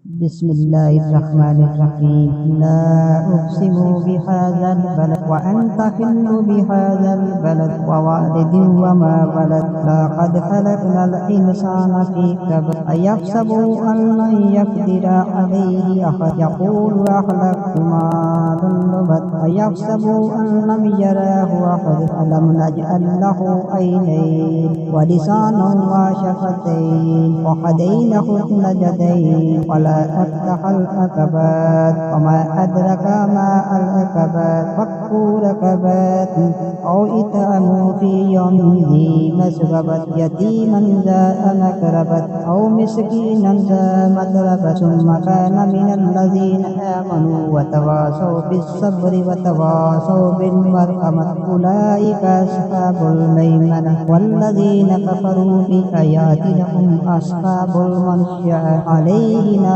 بسم الله الرحمن الرحيم. لا أقسم بهذا البلد وأنت حل بهذا البلد ووالد وما ولد. لقد خلقنا الإنسان في كبد أيحسب أن لن يقدر عليه أحد يقول أهلكت مالا لبدا أيحسب أن لم يره أحد ألم نجعل له عينين ولسانا وشفتين وهديناه النجدين ولا أفتح العقبات وما أدرك ما العقبات فك رقبات أو إطعام في يوم ذي مسغبة يتيما ذا مقربة أو مسكينا ذا متربة ثم كان من الذين آمنوا وتواصوا بالصبر وتواصوا بالمرحمة أولئك أصحاب الميمنة والذين كفروا بآياتنا هم أصحاب المشيئة عليهم